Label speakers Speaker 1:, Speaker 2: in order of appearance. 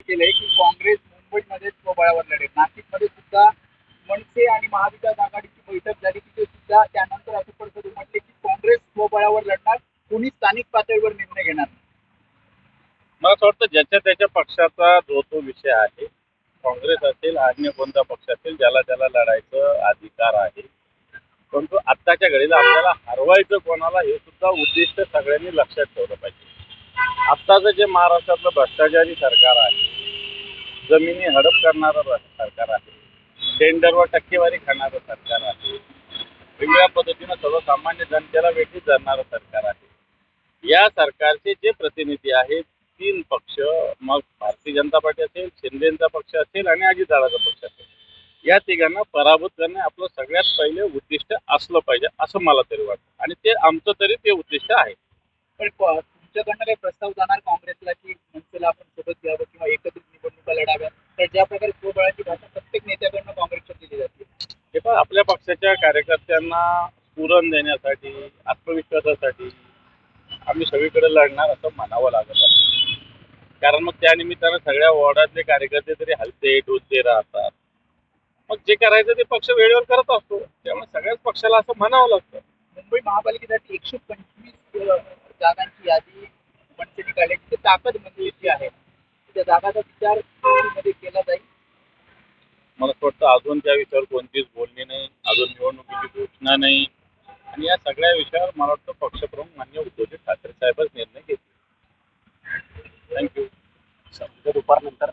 Speaker 1: केलंय की काँग्रेस मुंबईमध्ये स्वबळावर लढेल. नाशिकमध्ये सुद्धा मनसे आणि महाविकास आघाडीची बैठक झाली, तिथे सुद्धा त्यानंतर असं परिषद म्हटले की काँग्रेस स्वबळावर लढणार, कोणी स्थानिक पातळीवर निर्णय घेणार नाही.
Speaker 2: मला असं वाटतं ज्याच्या त्याच्या पक्षाचा जो तो विषय आहे, काँग्रेस असेल अन्य कोणता पक्ष असेल, ज्याला त्याला लढायचं अधिकार आहे. परंतु आत्ताच्या घडीला आपल्याला हरवायचं कोणाला हे सुद्धा उद्दिष्ट सगळ्यांनी लक्षात ठेवलं पाहिजे. आत्ताचं जे महाराष्ट्रातलं भ्रष्टाचारी सरकार आहे, जमिनी हडप करणारं सरकार आहे, टेंडरवर टक्केवारी खाणारं सरकार आहे, वेगवेगळ्या पद्धतीनं सर्वसामान्य जनतेला वेठीस धरणारं सरकार आहे. या सरकारचे जे प्रतिनिधी आहेत, 3 पक्ष, मग भारतीय जनता पार्टी असेल, शिंदेचा पक्ष असेल आणि अजितदादाचा पक्ष असेल, या तिघांना पराभूत करणे आपलं सगळ्यात पहिले उद्दिष्ट असलं पाहिजे असं मला तरी वाटतं, आणि ते आमचं तरी ते उद्दिष्ट आहे.
Speaker 1: पण तुमच्याकडनं काही प्रस्ताव जाणार काँग्रेसला की मनसेला आपण सोबत घ्यावं किंवा एकत्रित निवडणुका लढाव्या, तर ज्या प्रकारे स्वबळाची भाषा प्रत्येक नेत्याकडनं काँग्रेसच्या दिली जाते.
Speaker 2: हे पण आपल्या पक्षाच्या कार्यकर्त्यांना स्फुरण देण्यासाठी, आत्मविश्वासासाठी आम्ही सगळीकडे लढणार असं म्हणावं लागत आहे. कारण मग त्या निमित्तानं सगळ्या वॉर्डातले कार्यकर्ते तरी हलते डोलते राहतात. मग जे करायचं ते पक्ष वेळेवर करत असतो, त्यामुळे सगळ्याच पक्षाला असं म्हणावं लागतं.
Speaker 1: मुंबई महापालिकेसाठी 125 जागांची यादी मनसेने काढल्याची ताकद मंजुरीची आहे. त्या जागाचा विचार मध्ये केला जाईल.
Speaker 2: मला असं वाटतं अजून त्या विषयावर कोणतीच बोलणी नाही, अजून निवडणुकीची घोषणा नाही, आणि या सगळ्या विषयावर मला वाटतं पक्षप्रमुख माननीय उद्धवजी ठाकरे साहेबच निर्णय घेतील. थँक्यू.
Speaker 1: दुपारनंतर